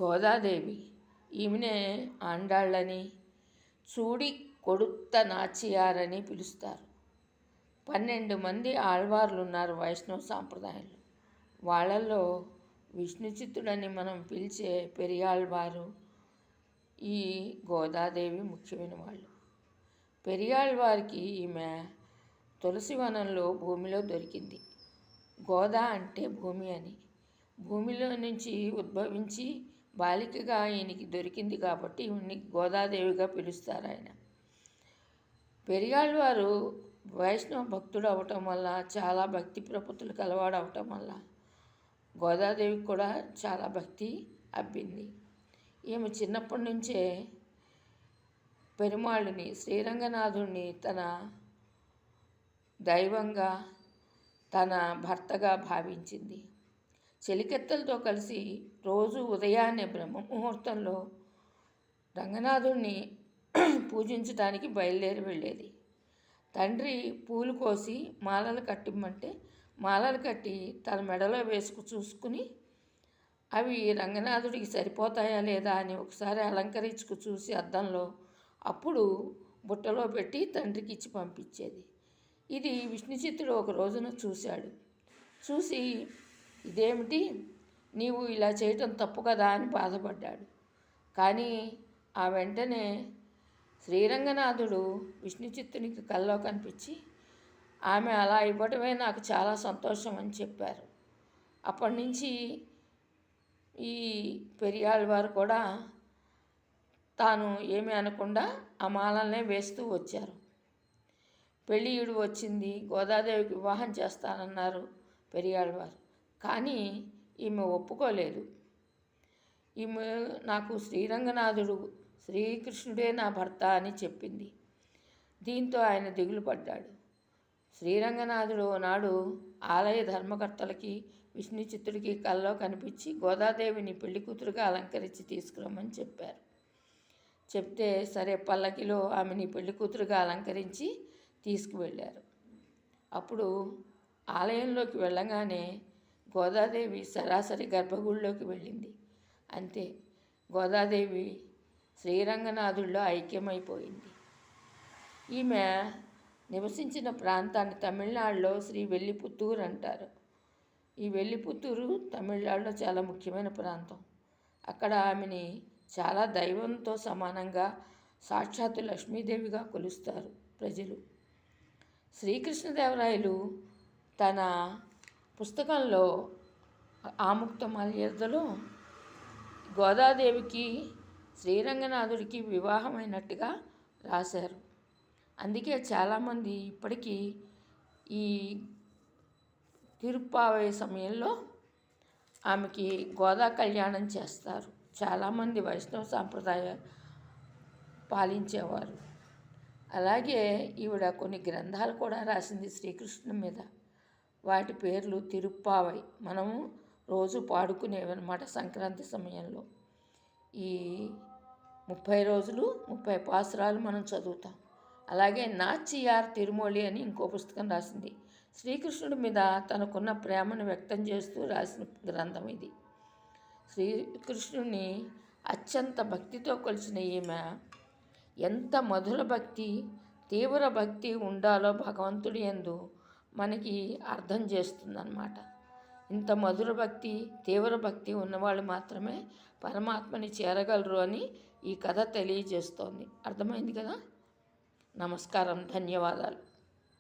గోదాదేవి. ఈమెనే ఆండాళ్ళని, చూడి కొడుత్త నాచియారని పిలుస్తారు. 12 మంది ఆళ్వార్లు ఉన్నారు వైష్ణవ సాంప్రదాయంలో. వాళ్ళల్లో విష్ణుచిత్తుడని మనం పిలిచే పెరియాళ్వారు, ఈ గోదాదేవి ముఖ్యమైన వాళ్ళు. పెరియాళ్వారికి ఈమె తులసివనంలో భూమిలో దొరికింది. గోదా అంటే భూమి అని. భూమిలో నుంచి ఉద్భవించి బాలికగా ఈయనకి దొరికింది కాబట్టి ఈయన్ని గోదాదేవిగా పిలుస్తారు. ఆయన పెరియాళ్వారు వైష్ణవ భక్తుడు అవటం వల్ల, చాలా భక్తి ప్రపత్తులు కలవాడు అవటం వల్ల గోదాదేవికి కూడా చాలా భక్తి అబ్బింది. ఈమె చిన్నప్పటి నుంచే పెరుమాళ్ళని, శ్రీరంగనాథుడిని తన దైవంగా, తన భర్తగా భావించింది. చెలికెత్తలతో కలిసి రోజు ఉదయాన్నే బ్రహ్మ ముహూర్తంలో రంగనాథుడిని పూజించడానికి బయలుదేరి వెళ్ళేది. తండ్రి పూలు కోసి మాలలు కట్టిమ్మంటే మాలలు కట్టి తన మెడలో వేసుకు చూసుకుని అవి రంగనాథుడికి సరిపోతాయా లేదా అని ఒకసారి అలంకరించుకు చూసి అద్దంలో అప్పుడు బుట్టలో పెట్టి తండ్రికి ఇచ్చి పంపించేది. ఇది విష్ణుచిత్తుడు ఒక రోజున చూశాడు. చూసి ఇదేమిటి, నీవు ఇలా చేయటం తప్పు కదా అని బాధపడ్డాడు. కానీ ఆ వెంటనే శ్రీరంగనాథుడు విష్ణుచిత్తునికి కల్లో కనిపించి ఆమె అలా ఇవ్వటమే నాకు చాలా సంతోషం అని చెప్పారు. అప్పటి నుంచి ఈ పెరియాళ్వారు కూడా తాను ఏమీ అనకుండా ఆ మాలల్నే వేస్తూ వచ్చారు. పెళ్ళియుడు వచ్చింది, గోదాదేవికి వివాహం చేస్తానన్నారు పెరియాళ్వారు. కానీ ఈమె ఒప్పుకోలేదు. ఈమె నాకు శ్రీరంగనాథుడు, శ్రీకృష్ణుడే నా భర్త అని చెప్పింది. దీంతో ఆయన దిగులు పడ్డాడు. శ్రీరంగనాథుడు నాడు ఆలయ ధర్మకర్తలకి, విష్ణుచిత్తుడికి కల్లో కనిపించి గోదాదేవిని పెళ్లి కూతురుగా అలంకరించి తీసుకురమ్మని చెప్పారు. చెప్తే సరే, పల్లకిలో ఆమెని పెళ్లి కూతురుగా అలంకరించి తీసుకువెళ్ళారు. అప్పుడు ఆలయంలోకి వెళ్ళగానే గోదాదేవి సరాసరి గర్భగుడిలోకి వెళ్ళింది. అంతే, గోదాదేవి శ్రీరంగనాథుల్లో ఐక్యమైపోయింది. ఈమె నివసించిన ప్రాంతాన్ని తమిళనాడులో శ్రీ వెల్లిపుత్తూరు అంటారు. ఈ వెల్లిపుత్తూరు తమిళనాడులో చాలా ముఖ్యమైన ప్రాంతం. అక్కడ ఆమెని చాలా దైవంతో సమానంగా, సాక్షాత్తు లక్ష్మీదేవిగా కొలుస్తారు ప్రజలు. శ్రీకృష్ణదేవరాయలు తన పుస్తకంలో ఆముక్తమాల్యదలో గోదాదేవికి శ్రీరంగనాథుడికి వివాహమైనట్టుగా రాశారు. అందుకే చాలామంది ఇప్పటికీ ఈ తిరుప్పావై సమయంలో ఆమెకి గోదా కళ్యాణం చేస్తారు. చాలామంది వైష్ణవ సాంప్రదాయ పాలించేవారు. అలాగే ఈవిడ కొన్ని గ్రంథాలు కూడా రాసింది శ్రీకృష్ణుని మీద. వాటి పేర్లు తిరుప్పావై. మనము రోజు పాడుకునేవన్నమాట సంక్రాంతి సమయంలో. ఈ 30 రోజులు 30 పాసురాలు మనం చదువుతాం. అలాగే నాచియార్ తిరుమొళి అని ఇంకో పుస్తకం రాసింది. శ్రీకృష్ణుడి మీద తనకున్న ప్రేమను వ్యక్తం చేస్తూ రాసిన గ్రంథం ఇది. శ్రీకృష్ణుడిని అత్యంత భక్తితో కొలిచిన ఈమె ఎంత మధుర భక్తి, తీవ్ర భక్తి ఉండాలో భగవంతుడి యందు మనకి అర్థం చేస్తుందన్నమాట. ఇంత మధుర భక్తి, తీవ్ర భక్తి ఉన్నవాళ్ళు మాత్రమే పరమాత్మని చేరగలరు అని ఈ కథ తెలియజేస్తోంది. అర్థమైంది కదా? నమస్కారం, ధన్యవాదాలు.